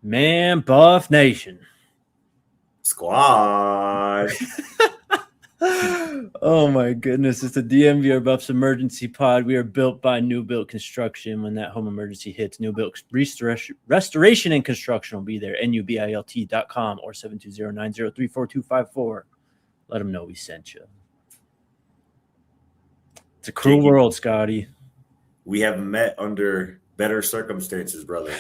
Man, Buff Nation. Squad. Oh, my goodness. It's the DNVR Buffs Emergency Pod. We are built by New Built Construction. When that home emergency hits, New Built Restoration and Construction will be there. NUBILT.com or 720-903-4254. Let them know we sent you. It's a cruel world, Scotty. We have met under better circumstances, brother.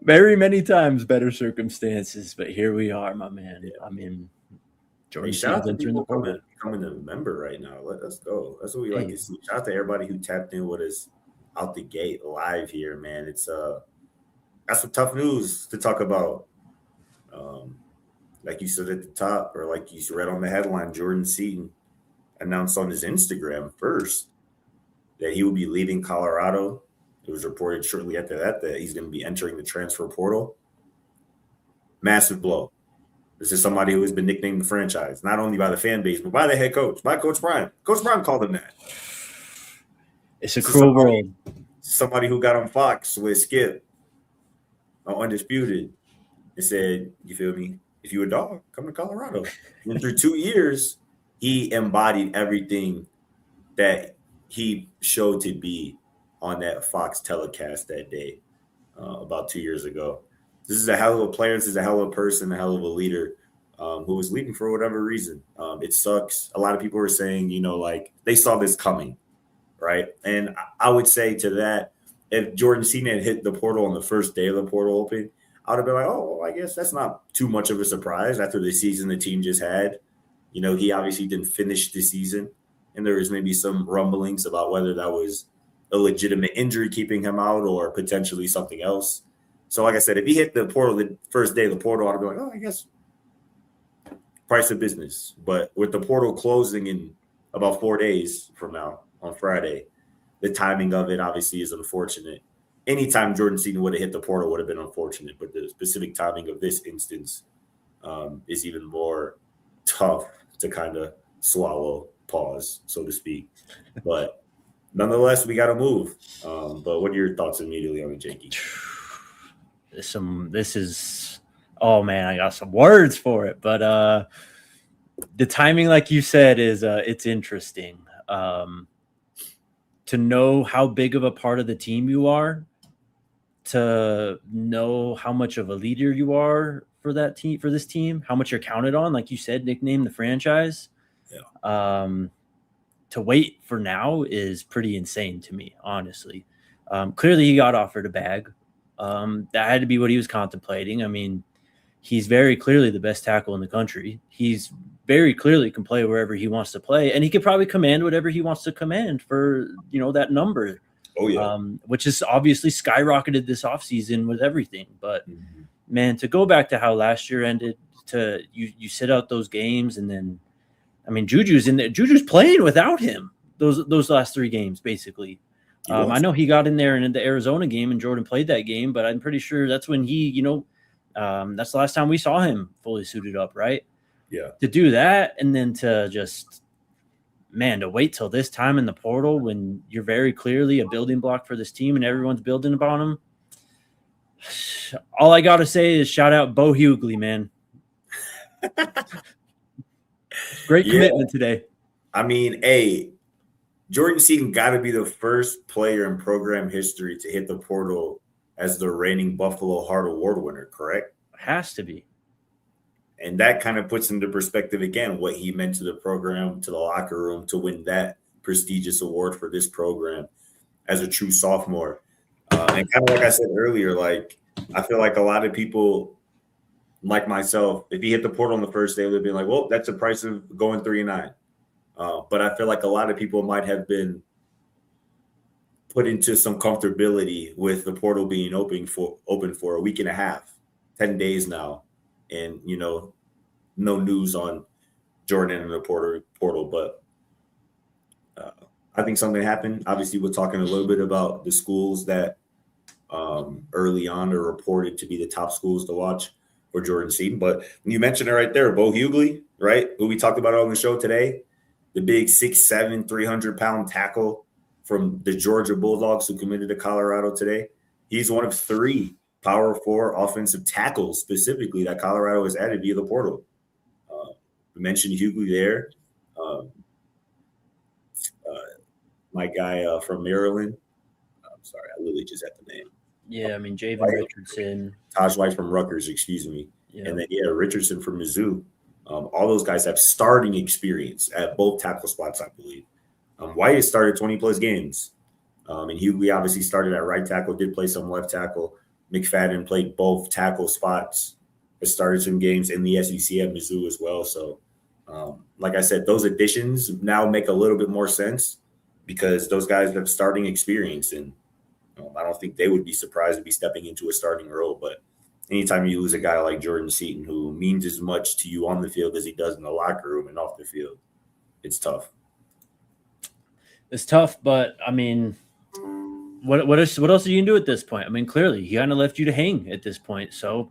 Very many times better circumstances, but here we are, my man. Yeah. I mean, Jordan, shout out to people becoming a member right now. Let's go. That's what we like to see. Shout out to everybody who tapped in with us out the gate live here, man. It's that's some tough news to talk about. Like you said at the top, or like you read on the headline, Jordan Seaton announced on his Instagram first that he will be leaving Colorado. It was reported shortly after that he's going to be entering the transfer portal. Massive blow. This is somebody who has been nicknamed the franchise, not only by the fan base, but by the head coach, by Coach Brian. Coach Brian called him that. It's a cruel world. Somebody who got on Fox with Skip on Undisputed and said, you feel me? If you a dog, come to Colorado. And through 2 years, he embodied everything that he showed to be on that Fox telecast that day about 2 years ago. This is a hell of a player. This is a hell of a person, a hell of a leader who was leaving for whatever reason. It sucks. A lot of people were saying, like they saw this coming, right? And I would say to that, if Jordan Seaton had hit the portal on the first day of the portal open, I would have been like, oh, I guess that's not too much of a surprise after the season the team just had. He obviously didn't finish the season, and there was maybe some rumblings about whether that was a legitimate injury keeping him out or potentially something else. So like I said, if he hit the portal the first day of the portal, I'd be like, oh, I guess price of business. But with the portal closing in about 4 days from now on Friday, the timing of it obviously is unfortunate. Anytime Jordan Seaton would have hit the portal would have been unfortunate, but the specific timing of this instance is even more tough to kind of swallow, pause, so to speak. But nonetheless, we got to move. But what are your thoughts immediately on it, Jakey? This is, oh man, I got some words for it. But the timing, like you said, is it's interesting. To know how big of a part of the team you are, to know how much of a leader you are for that team, for this team, how much you're counted on, like you said, nickname the franchise. Yeah. To wait for now is pretty insane to me, honestly. Clearly, he got offered a bag. That had to be what he was contemplating. I mean, he's very clearly the best tackle in the country. He's very clearly can play wherever he wants to play, and he could probably command whatever he wants to command for, that number. Oh, yeah. Which is obviously skyrocketed this offseason with everything. But, man, to go back to how last year ended, to you sit out those games, and then, I mean, Juju's in there. Juju's playing without him those last 3 games, basically. I know he got in there in the Arizona game, and Jordan played that game, but I'm pretty sure that's when he, that's the last time we saw him fully suited up, right? Yeah. To do that, and then to just, man, to wait till this time in the portal when you're very clearly a building block for this team and everyone's building upon him. All I got to say is shout out Bo Hughley, man. Great commitment today. I mean, hey, Jordan Seaton got to be the first player in program history to hit the portal as the reigning Buffalo Heart Award winner, correct? Has to be. And that kind of puts into perspective, again, what he meant to the program, to the locker room, to win that prestigious award for this program as a true sophomore. And kind of like I said earlier, like, I feel like a lot of people like myself, if he hit the portal on the first day, they'd be like, well, that's the price of going 3-9. But I feel like a lot of people might have been put into some comfortability with the portal being open for a week and a half, 10 days now, and no news on Jordan and the portal. But I think something happened. Obviously, we're talking a little bit about the schools that early on are reported to be the top schools to watch for Jordan Seaton. But you mentioned it right there, Bo Hughley, right? Who we talked about on the show today, the big 6'7", 300-pound tackle from the Georgia Bulldogs who committed to Colorado today. He's one of 3 Power 4 offensive tackles specifically that Colorado has added via the portal. We mentioned Hughley there. My guy from Maryland. I'm sorry, I literally just had the name. Yeah, I mean, Javen Richardson. Taj White from Rutgers, excuse me. Yeah. And then, Richardson from Mizzou. All those guys have starting experience at both tackle spots, I believe. White has started 20-plus games. And Hughley obviously started at right tackle, did play some left tackle. McFadden played both tackle spots, has started some games in the SEC at Mizzou as well. So, like I said, those additions now make a little bit more sense because those guys have starting experience. And I don't think they would be surprised to be stepping into a starting role. But anytime you lose a guy like Jordan Seaton, who means as much to you on the field as he does in the locker room and off the field, it's tough. It's tough, but I mean, what else are you gonna do at this point? I mean, clearly he kind of left you to hang at this point. So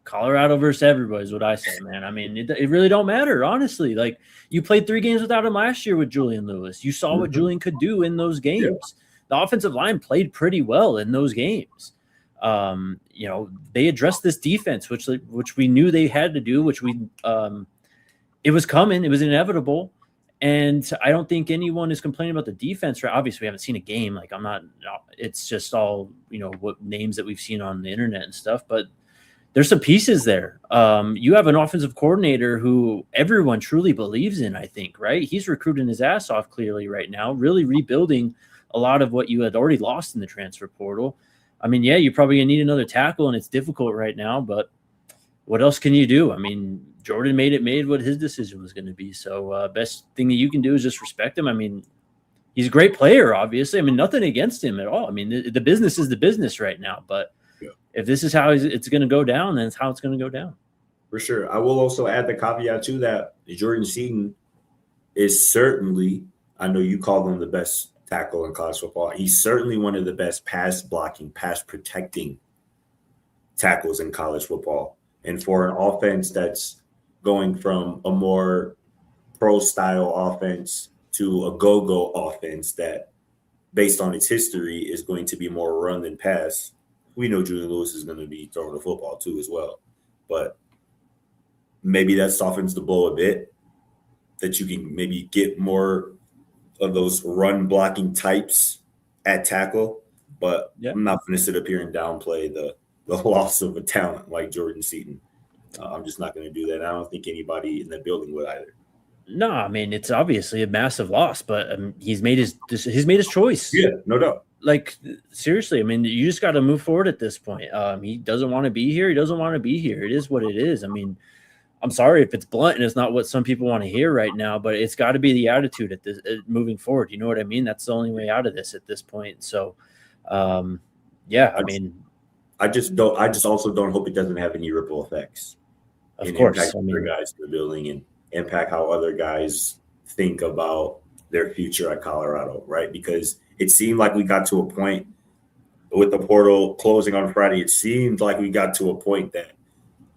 Colorado versus everybody is what I say, man. I mean, it really don't matter, honestly. Like, you played 3 games without him last year with Julian Lewis. You saw what Julian could do in those games. Yeah. The offensive line played pretty well in those games. They addressed this defense, which we knew they had to do, it was coming. It was inevitable. And I don't think anyone is complaining about the defense. Obviously, we haven't seen a game. Like, it's just all, what names that we've seen on the internet and stuff. But there's some pieces there. You have an offensive coordinator who everyone truly believes in, I think, right? He's recruiting his ass off clearly right now, really rebuilding a lot of what you had already lost in the transfer portal. I mean, yeah, you're probably going to need another tackle, and it's difficult right now, but what else can you do? I mean, Jordan made what his decision was going to be. So best thing that you can do is just respect him. I mean, he's a great player, obviously. I mean, nothing against him at all. I mean, the business is the business right now, but if this is how it's going to go down, then it's how it's going to go down. For sure. I will also add the caveat to that. Jordan Seaton is certainly, I know you call him the best tackle in college football. He's certainly one of the best pass blocking, pass protecting tackles in college football. And for an offense that's going from a more pro style offense to a go-go offense that, based on its history, is going to be more run than pass, we know Julian Lewis is going to be throwing the football too as well. But maybe that softens the blow a bit, that you can maybe get more of those run blocking types at tackle. But I'm not going to sit up here and downplay the loss of a talent like Jordan Seaton. I'm just not going to do that. I don't think anybody in the building would either. No, I mean, it's obviously a massive loss, but he's made his choice. Yeah, no doubt. Like, seriously, I mean, you just got to move forward at this point. He doesn't want to be here. He doesn't want to be here. It is what it is. I mean, I'm sorry if it's blunt and it's not what some people want to hear right now, but it's got to be the attitude at this moving forward. You know what I mean? That's the only way out of this at this point. So, I just also don't hope it doesn't have any ripple effects. Of course, impact other guys in the building and impact how other guys think about their future at Colorado, right? Because it seemed like we got to a point with the portal closing on Friday. It seemed like we got to a point that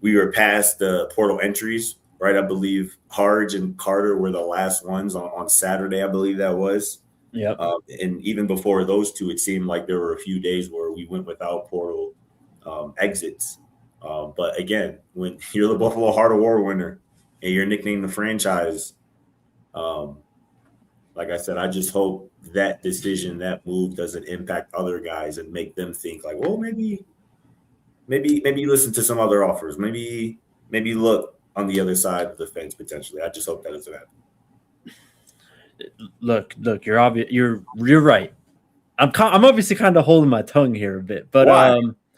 we were past the portal entries, right? I believe Harge and Carter were the last ones on Saturday. I believe that was. Yeah. And even before those two, it seemed like there were a few days where we went without portal exits. But again, when you're the Buffalo Heart Award winner and you're nicknamed the franchise, like I said, I just hope that decision, that move doesn't impact other guys and make them think like, well, maybe listen to some other offers. Maybe look on the other side of the fence potentially. I just hope that doesn't happen. Look, you're obvious. You're right. I'm obviously kind of holding my tongue here a bit, but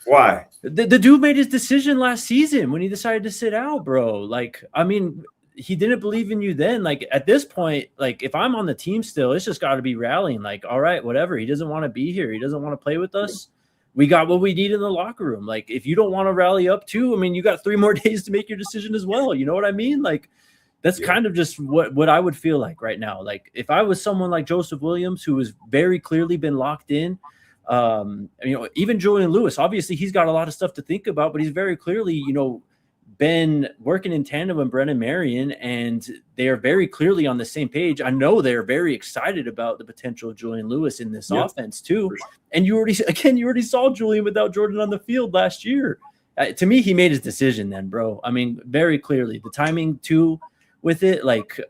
why? The dude made his decision last season when he decided to sit out, bro. Like, I mean, he didn't believe in you then. Like at this point, like if I'm on the team still, it's just got to be rallying. Like, all right, whatever. He doesn't want to be here. He doesn't want to play with us. We got what we need in the locker room. Like if you don't want to rally up too, I mean, you got 3 more days to make your decision as well. You know what I mean? Like that's kind of just what I would feel like right now. Like if I was someone like Joseph Williams, who has very clearly been locked in, even Julian Lewis, obviously he's got a lot of stuff to think about, but he's very clearly, been working in tandem with Brennan Marion, and they are very clearly on the same page. I know they're very excited about the potential of Julian Lewis in this offense too. Sure. And you already saw Julian without Jordan on the field last year. To me, he made his decision then, bro. I mean, very clearly the timing too with it, like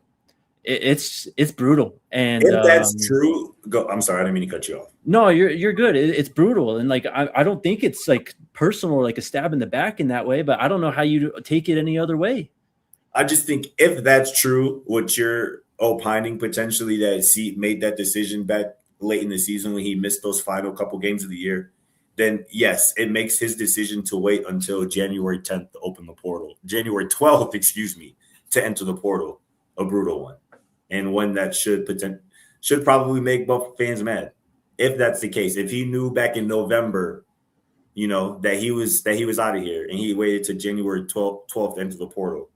it's brutal. And if that's true, go. I'm sorry, I didn't mean to cut you off. No, you're good. It's brutal, and like I don't think it's like personal or like a stab in the back in that way, but I don't know how you take it any other way. I just think if that's true, what you're opining potentially that he made that decision back late in the season when he missed those final couple games of the year, then yes, it makes his decision to wait until January 10th to open the portal, January 12th, to enter the portal, a brutal one, and one that should probably make Buff fans mad. If that's the case, if he knew back in November, that he was out of here and he waited to January 12th to enter the portal,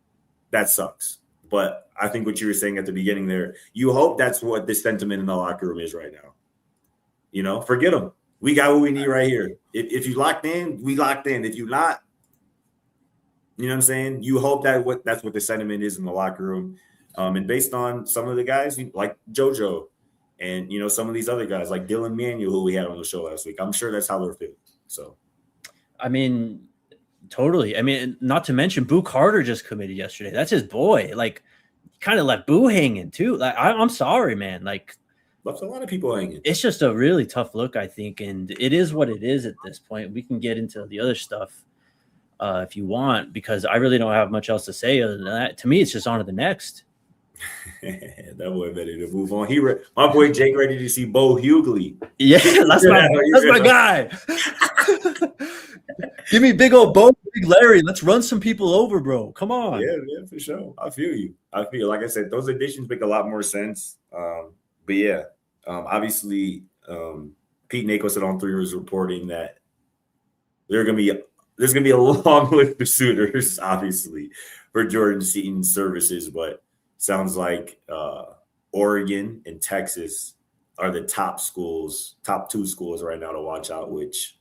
that sucks. But I think what you were saying at the beginning there, you hope that's what the sentiment in the locker room is right now. Forget him. We got what we need right here. If you locked in, we locked in. If you not, you know what I'm saying? You hope that's what the sentiment is in the locker room. And based on some of the guys like JoJo and, some of these other guys like Dylan Manuel, who we had on the show last week, I'm sure that's how they're feeling. So, I mean, totally. I mean, not to mention Boo Carter just committed yesterday. That's his boy. Like, kind of let Boo hanging too. Like, I'm sorry, man. Like, left a lot of people hanging. It's just a really tough look, I think, and it is what it is at this point. We can get into the other stuff if you want, because I really don't have much else to say other than that. To me, it's just on to the next. That boy ready to move on. My boy Jake ready to see Bo Hughley. Yeah, that's my guy. Give me big old Bo, big Larry. Let's run some people over, bro. Come on. Yeah, for sure. I feel you. Like I said, those additions make a lot more sense. But yeah, obviously, Pete Nakos at On 3 was reporting that there's gonna be a long list of suitors, obviously, for Jordan Seaton's services, but sounds like Oregon and Texas are the top 2 schools right now to watch out, which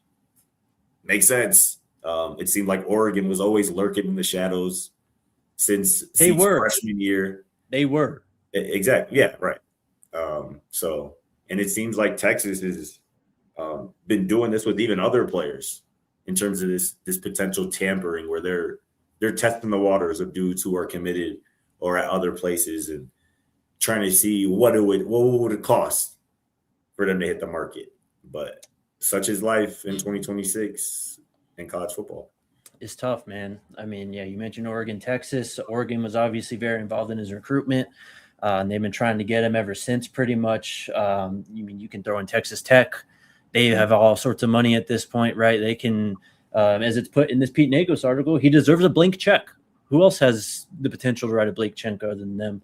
makes sense. It seemed like Oregon was always lurking in the shadows since freshman year. They were. Exactly. Yeah, right. And it seems like Texas has been doing this with even other players in terms of this potential tampering where they're testing the waters of dudes who are committed or at other places and trying to see what would it cost for them to hit the market. But such is life in 2026 in college football. It's tough, man. I mean, yeah, you mentioned Oregon, Texas. Oregon was obviously very involved in his recruitment. And they've been trying to get him ever since, pretty much. You can throw in Texas Tech. They have all sorts of money at this point, right? They can, as it's put in this Pete Nakos article, he deserves a blank check. Who else has the potential to write a blank check other than them?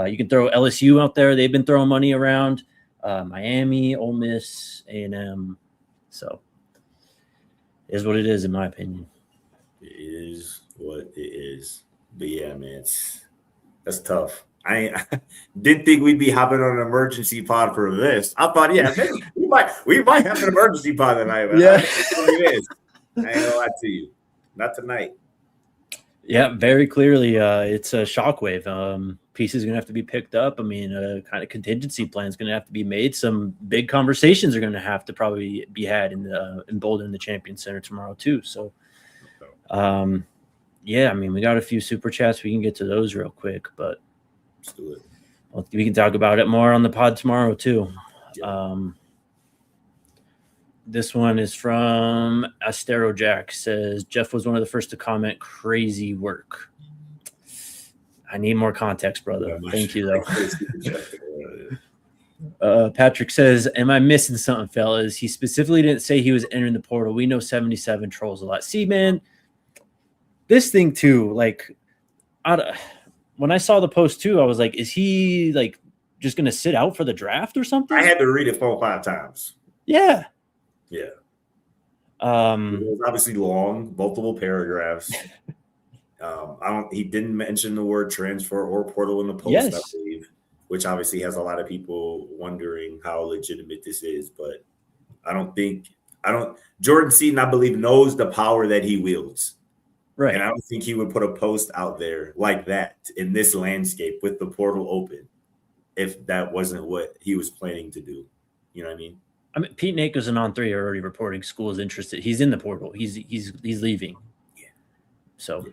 You can throw LSU out there. They've been throwing money around. Miami, Ole Miss, A&M. So it is what it is, in my opinion. It is what it is. But yeah, man, that's tough. I didn't think we'd be hopping on an emergency pod for this. I thought, yeah, maybe we might have an emergency pod tonight. But yeah, it is. I ain't gonna lie to you, not tonight. Yeah, very clearly, it's a shockwave. Pieces are gonna have to be picked up. I mean, a kind of contingency plan is gonna have to be made. Some big conversations are gonna have to probably be had in Boulder in the Champion Center tomorrow too. So, yeah, I mean, we got a few super chats. We can get to those real quick, but. Let's do it. Well, we can talk about it more on the pod tomorrow too. Yeah. This one is from Astero Jack. Says Jeff was one of the first to comment. Crazy work. I need more context, brother. Thank you, though. Patrick says, "Am I missing something, fellas? He specifically didn't say he was entering the portal. We know 77 trolls a lot. See, man, this thing too. Like, when I saw the post too, I was like, is he like just going to sit out for the draft or something? I had to read it 4 or 5 times. Yeah. Yeah. It was obviously long, multiple paragraphs. He didn't mention the word transfer or portal in the post, Yes. I believe, which obviously has a lot of people wondering how legitimate this is. But Jordan Seaton, I believe, knows the power that he wields. Right. And I don't think he would put a post out there like that in this landscape with the portal open if that wasn't what he was planning to do. You know what I mean? I mean, Pete Nakos and On3 are already reporting school is interested. He's in the portal. He's leaving. Yeah. So,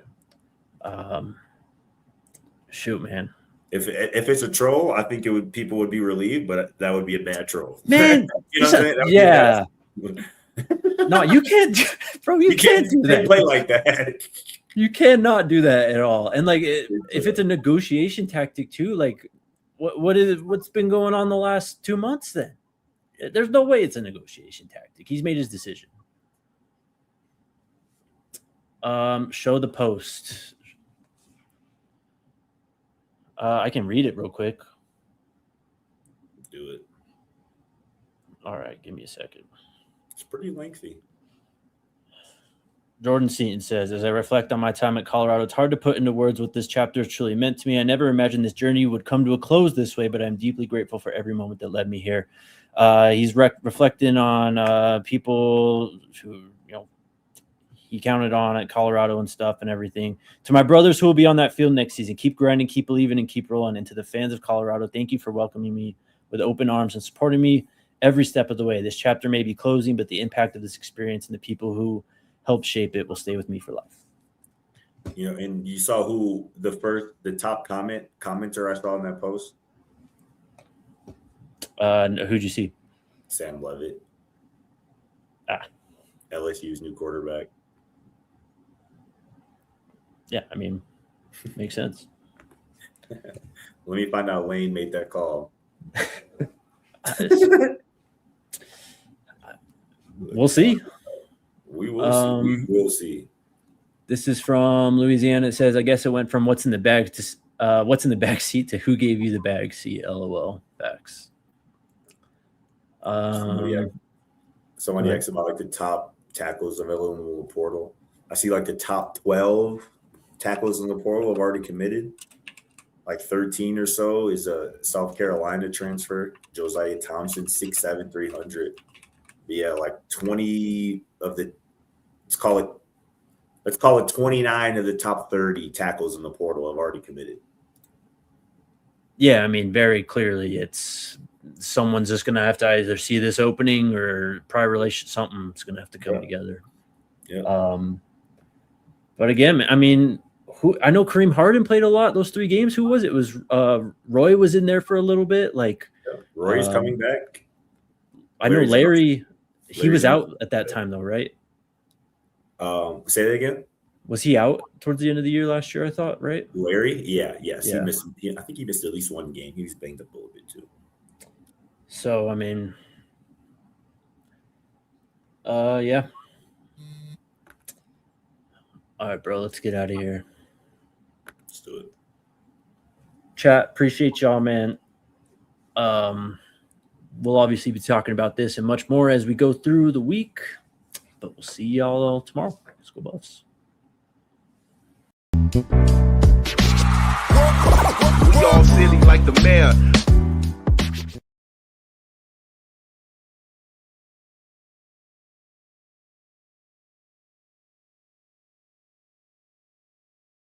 shoot, man. If it's a troll, I think people would be relieved, but that would be a bad troll. Man, you know what I'm saying? Yeah. No, you can't, bro. You can't do that. Play like that. You cannot do that at all. And like, if it's a negotiation tactic too, like, what's been going on the last 2 months? Then there's no way it's a negotiation tactic. He's made his decision. Show the post. I can read it real quick. Do it. All right, give me a second. It's pretty lengthy. Jordan Seaton says, as I reflect on my time at Colorado, it's hard to put into words what this chapter has truly meant to me. I never imagined this journey would come to a close this way, but I'm deeply grateful for every moment that led me here. He's reflecting on people who, he counted on at Colorado and stuff and everything. To my brothers who will be on that field next season, keep grinding, keep believing, and keep rolling. And to the fans of Colorado, thank you for welcoming me with open arms and supporting me every step of the way. This chapter may be closing, but the impact of this experience and the people who helped shape it will stay with me for life. And you saw who the top commenter I saw in that post? Who'd you see? Sam Levitt. LSU's new quarterback. Yeah, I mean, makes sense. Let me find out Lane made that call. We'll see. We will see. We will see. This is from Louisiana. It says, I guess it went from what's in the bag to what's in the back seat to who gave you the bag seat. LOL. Facts. Somebody asked about like the top tackles available in the portal. I see like the top 12 tackles in the portal have already committed. Like 13 or so is a South Carolina transfer. Josiah Thompson, 6'7", 300. Yeah, like 20 of the let's call it 29 of the top 30 tackles in the portal have already committed. Yeah, I mean, very clearly it's someone's just gonna have to either see this opening or prior relation, something's gonna have to come together. Yeah. But again, I mean, I know Kareem Harden played a lot those 3 games. Who was it? It was Roy was in there for a little bit. Like Roy's coming back. I know Larry. He was out at that time though, right? Say that again. Was he out towards the end of the year last year? I thought, right? Larry, yes. Yeah. I think he missed at least one game. He was banged up a little bit too. So I mean, yeah. All right, bro. Let's get out of here. Let's do it. Chat, appreciate y'all, man. We'll obviously be talking about this and much more as we go through the week, but we'll see y'all tomorrow. Let's go Buffs. We all silly like the mayor.